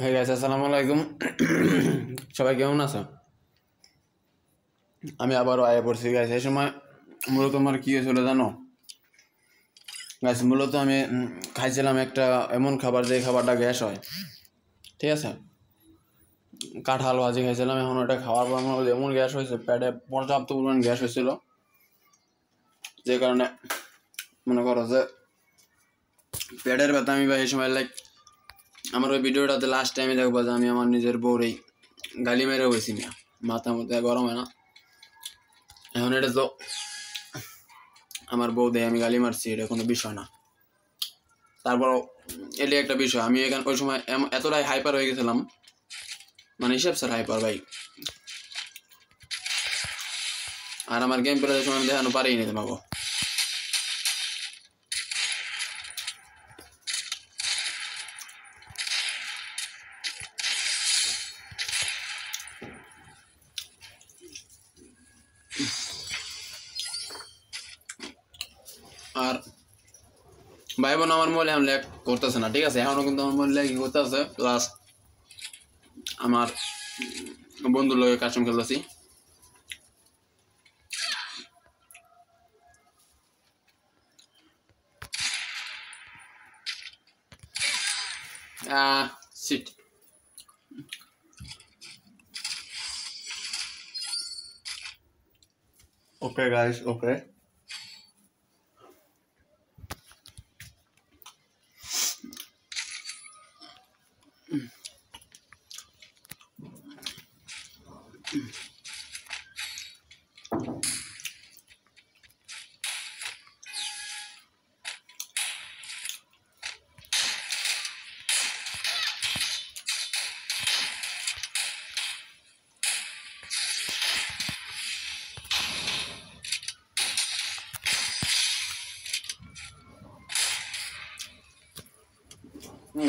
হ্যাঁ গাইস, আসসালামু আলাইকুম। সবাই কেমন আছো? আমি আবারও আয়া পড়ছি গাইস। এই সময় মূলত আমার কী হয়েছিল জানো গাইস? মূলত আমি খাইছিলাম একটা এমন খাবার, যে খাবারটা গ্যাস হয়, ঠিক আছে? কাঁঠাল ভাজি খাইছিলাম। এখন ওটা খাওয়ার পর আমার এমন গ্যাস হয়েছে, পেটে পর্যাপ্ত পরিমাণ গ্যাস হয়েছিল, যে কারণে মনে করো যে পেটের ব্যথা। আমি বা এই সময় আমার ওই ভিডিওটাতে লাস্ট টাইমে দেখবো যে আমি আমার নিজের বউরেই গালি মেরে হয়েছি না, মাথা মধ্যে গরম হয় না। এখন এটা তো আমার বউ দেয়, আমি গালি মারছি, এটা কোনো বিষয় না। তারপরও এটি একটা বিষয়। আমি এখানে ওই সময় এতটাই হাইপার হয়ে গেছিলাম, মানে হিসাব স্যার হাইপার ভাই। আর আমার গেম প্লের সময় আমি দেখানো পারিনি তোমাকে। আর ভাই বোন আমার মোবাইলে এখন ল্যাগ করতেছে না, ঠিক আছে? এখনও কিন্তু আমার মোবাইল ল্যাগই করতেছে। প্লাস আমার বন্ধুর লোকের কাস্টম খেলতেছি। সিট। ওকে গাইস, ওকে।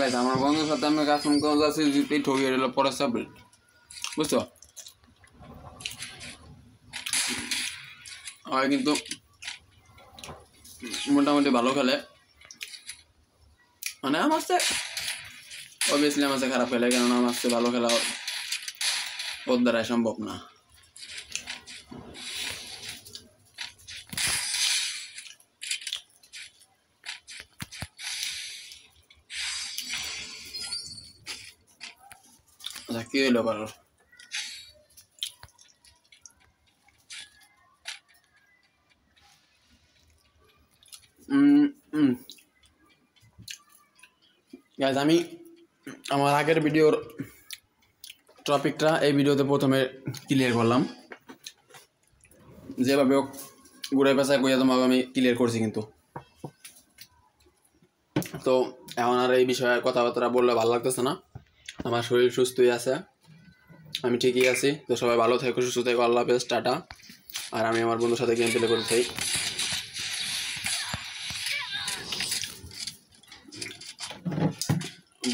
গাইস, আমার বন্ধুর সাথে আমি কাস্টম করতেছি, জিতেই ঠকিয়ে দিল পরে সাবলেট, বুঝছো? আর কিন্তু মোটামুটি ভালো খেলে, মানে আমার সে অবভিয়াসলি আমার খারাপ খেলে, কেননা আমার সে ভালো খেলা ওর দ্বারাই সম্ভব না। আচ্ছা, কি হইলো কারোর? গাইজ, আমি আমার আগের ভিডিওর টপিকটা এই ভিডিওতে প্রথমে ক্লিয়ার করলাম, যেভাবে হোক ঘুরে পেঁচায় কইয়া তোমাকে আমি ক্লিয়ার করছি। কিন্তু তো এখন আর এই বিষয়ে কথাবার্তা বললে ভালো লাগতেছে না। আমার শরীর সুস্থই আছে, আমি ঠিকই আছি। তো সবাই ভালো থেকো, সুস্থ থেকো। আল্লাহ হাফেজ, টাটা। আর আমি আমার বন্ধুর সাথে গেম প্লে করে থাকি।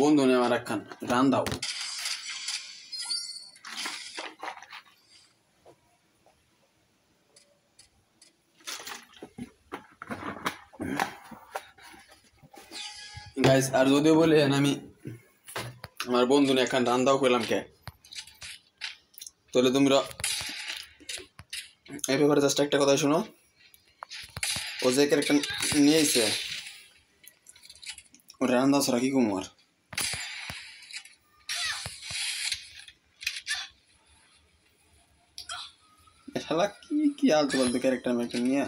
বন্ধু নেই আমার একখান, রান দাও। গাইস, আর যদিও বলে আমি আমার বন্ধু নিয়ে একখান রান দাও পেলাম কে, তাহলে তোমরা এই ব্যাপারে জাস্ট একটা কথা শোনো। ও যে ক্যারেক্টার নিয়েছে, ও রান দাও ছাড়া কি কুমার। শালা কি আলতু ফালতু ক্যারেক্টার মেয়েটা নিয়ে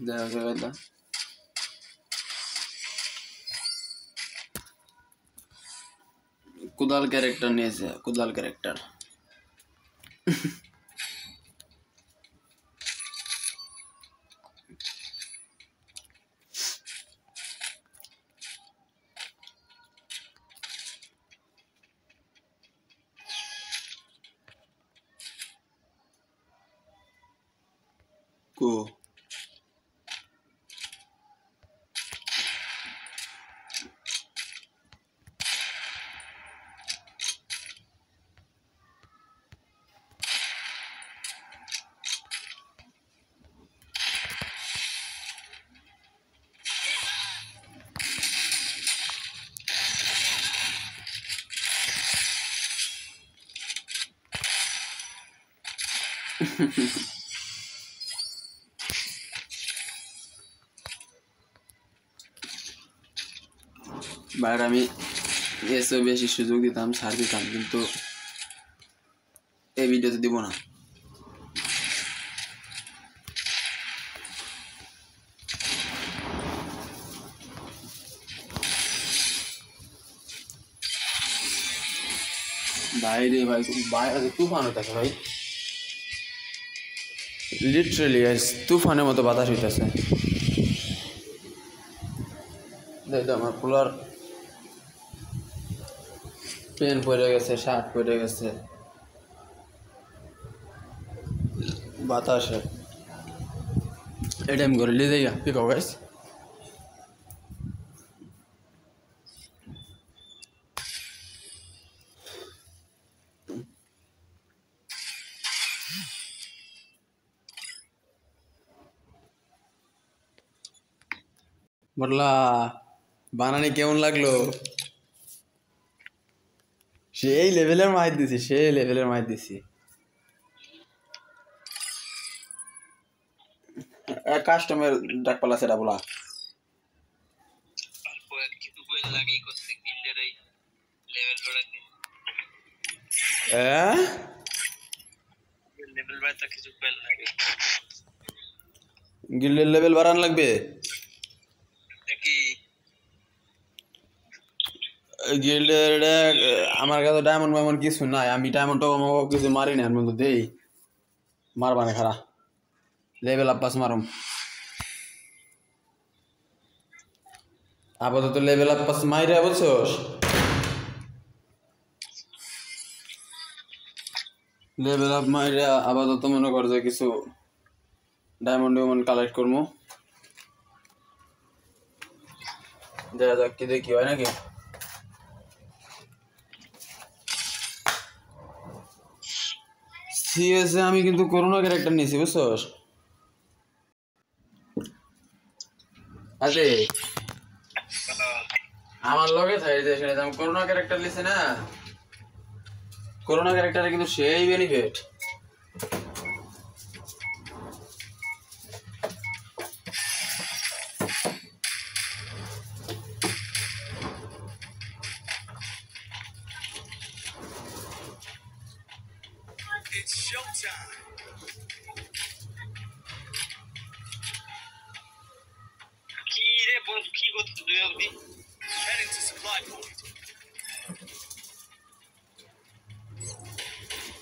দেখা গেল। কুদাল ক্যারেক্টার নিয়েছে, কুদাল ক্যারেক্টার। কো বাইরে আমি এসে বেশি সুযোগ দিতাম, ছাড় দিতাম, কিন্তু এই ভিডিওতে দিব না। বাইরে ভাই বাইরে তুফান হইতেছে ভাই, লিটারেলি তুফানের মতো বাতাস হইতেছে। দেখো আমার কুলার পেন পরে গেছে, শার্ট পরে গেছে বাতাসে। এটা আমি করে লিয়ে যাই, কি কও গাইস? বললা বানানি কেমন লাগলো? সেই লেভেলের মাইর দিছি, সেই লেভেলের মাইর দিছি। কাস্টমার ডাক পালা সেটা বলা গিল্ডের লেভেল বাড়ান লাগবে। গিল্ডের আমার কাছে ডায়মন্ড মাইমন্ড কিছু নাই, আমি ডায়মন্ড কিছু মারি না, আমি দেই মারবা না খারা লেভেল আপ পাস মারুম। আপাতত লেভেল আপ পাস মাইরা বলছোস, লেভেল আপ মাইরা আপাতত মনে কর যে কিছু ডায়মন্ড ডায়মন্ড কালেক্ট করবো, দেখা যাক কি দেখি হয় নাকি। সিএসএ আমি কিন্তু করোনা ক্যারেক্টার নিয়েছি বুঝছোস। আরে আমার লগে থাকে যে আমি করোনা ক্যারেক্টার নিয়েছি না, করোনা ক্যারেক্টারে কিন্তু সেই বেনিফিট।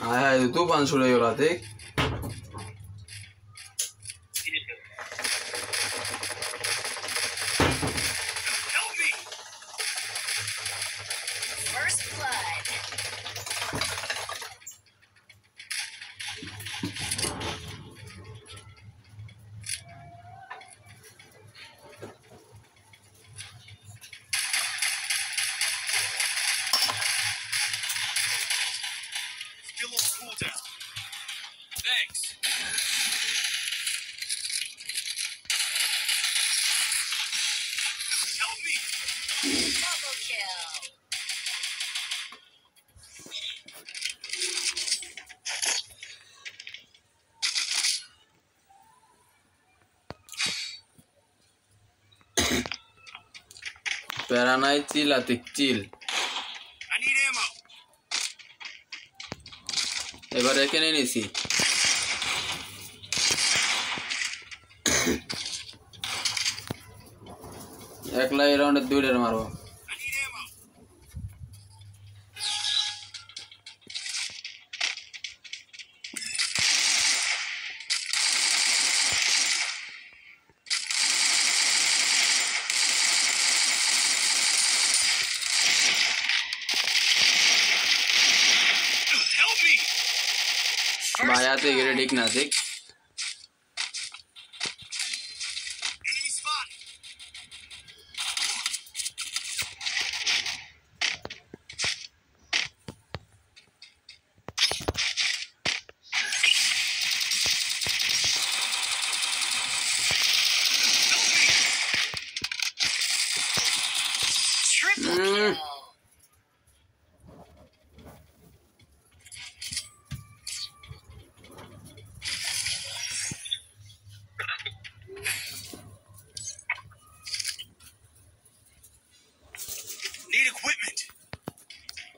হ্যাঁ তুফান শুরু হয়ে গেল দেখ। প্যারা নাই, চিল আতিক চিল। এবার এখানে নিয়েছি একলা এই রাউন্ডে দুইটার মারবো। भाया तो गिरे ठीक ना सिक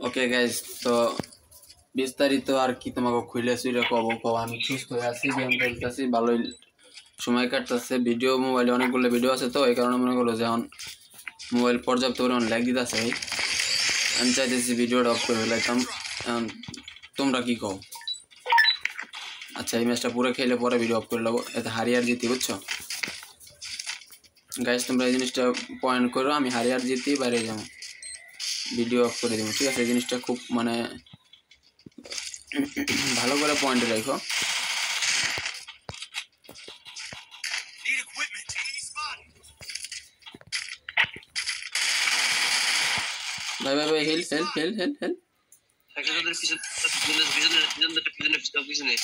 ওকে গাইস, তো বিস্তারিত আর কি তোমাকে খুলে সুইলে কব আমি সুস্থ হয়ে আছি, গেম খেলতেছি, ভালোই সময় কাটতেছে। ভিডিও মোবাইলে অনেকগুলো ভিডিও আছে, তো এই কারণে মনে করলো যে এখন মোবাইল পর্যাপ্ত পরিমাণ ল্যাগ দিতেছে। আমি চাইতেছি ভিডিওটা অফ করে ফেলাইতাম। তোমরা কি কও? আচ্ছা, এই ম্যাচটা পুরো খেলে পরে ভিডিও অফ করে নেবো, এতে হারিয়ার জিতি, বুঝছো গাইস? তোমরা এই জিনিসটা পয়েন্ট করো, আমি হারিয়ার জিতি বাইরে যাবো, ভিডিও অফ করে দেবো, ঠিক আছে? এই জিনিসটা খুব মানে ভালো করে পয়েন্টে রাখো। ভাই ভাই ভাই, হেল হেল হেল হেল হেল। পিছনে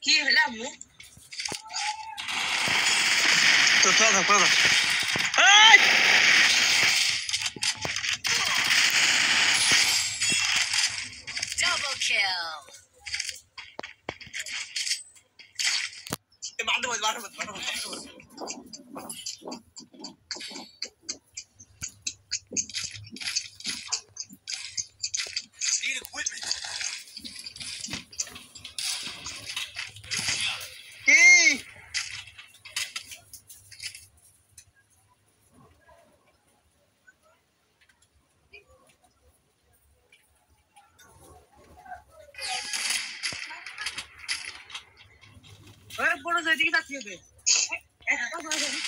কি হলো আম্মু? তো পড়া এই ডাবল কিল। এ মারতে Need equipment. Hey! अरे बड़ा जल्दी की ताकि होते ऐसा बड़ा जल्दी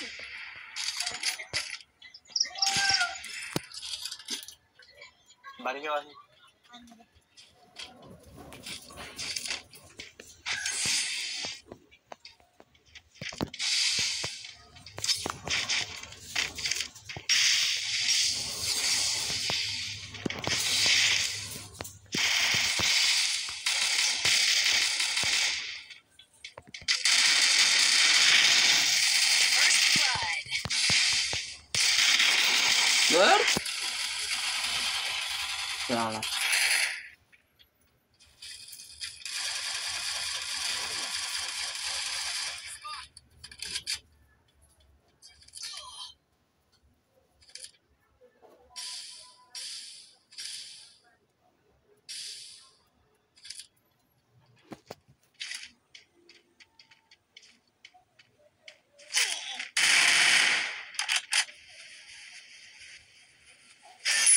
बारी के बाद Ver. Salah.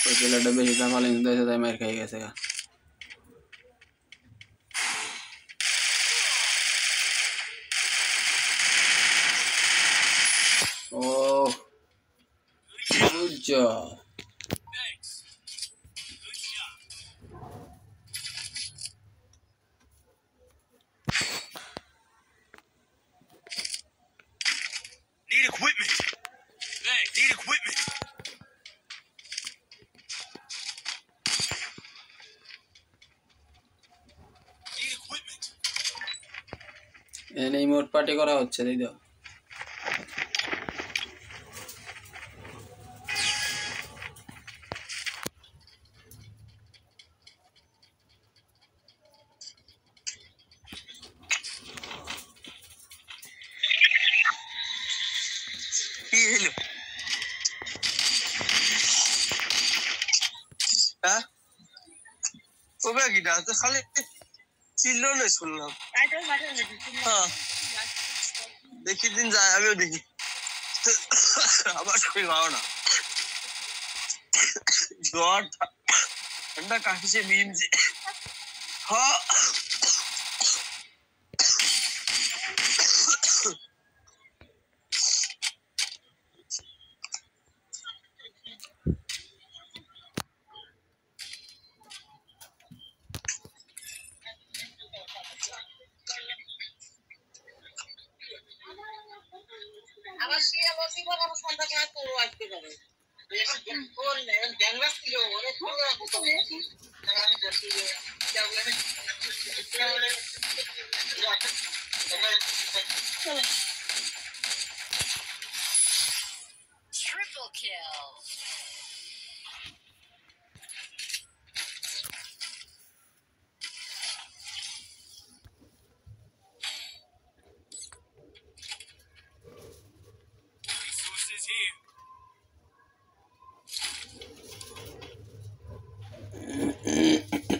Pues el otro vez está mal, entonces está mal que se haga. Oh, good job. Need equipment. Thanks. Need equipment. Need equipment. এই মোট পার্টি করা হচ্ছে, তাই তো? Hello. হ্যাঁ ওবে কি না তো খালি চিল্লো না শুনলাম। হ্যাঁ দেখি দিন যায়, আমিও দেখি। আবার শরীর ভালো না, জ্বর ঠান্ডা কাশিছে মিমছে। হ্যাঁ Triple kill. Resources here.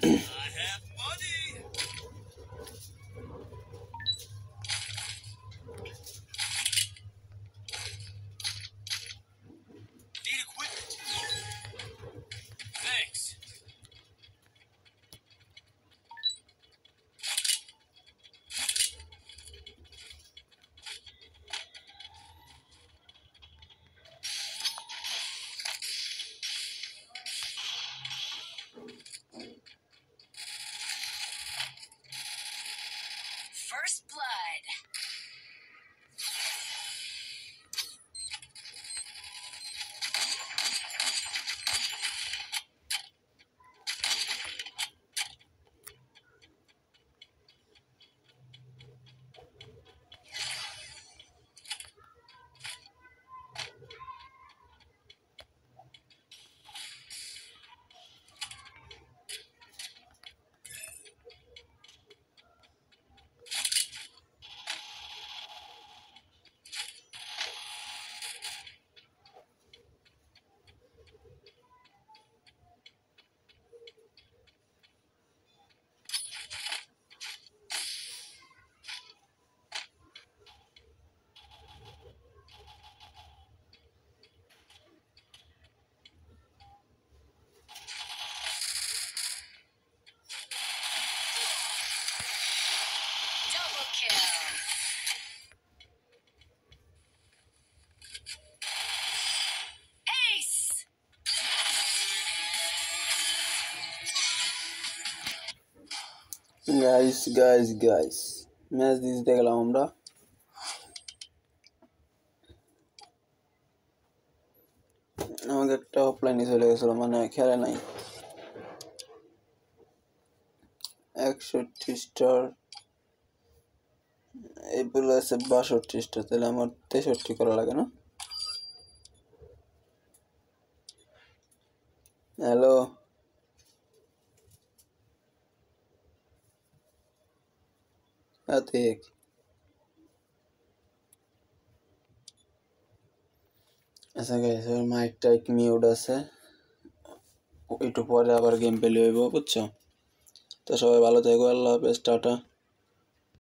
I have money. Need equipment. Thanks. First blood. Double kill. Ace. Guys match জিতে গেলাম আমরা। আমাকে একটা অফলাইনে চলে গেছিল, মানে খেলে নাই। 61 স্টার, এই বলে আছে 62 স্টার, তাহলে আমার 63 করা লাগে না? হ্যালো, আতিক। আচ্ছা গাইস, ওর মাইক টাইক মিউট আছে, একটু পরে আবার গেম প্লে হইব, বুঝছো? তো সবাই ভালো থেকো, আল্লাহ হাফেজ, টাটা।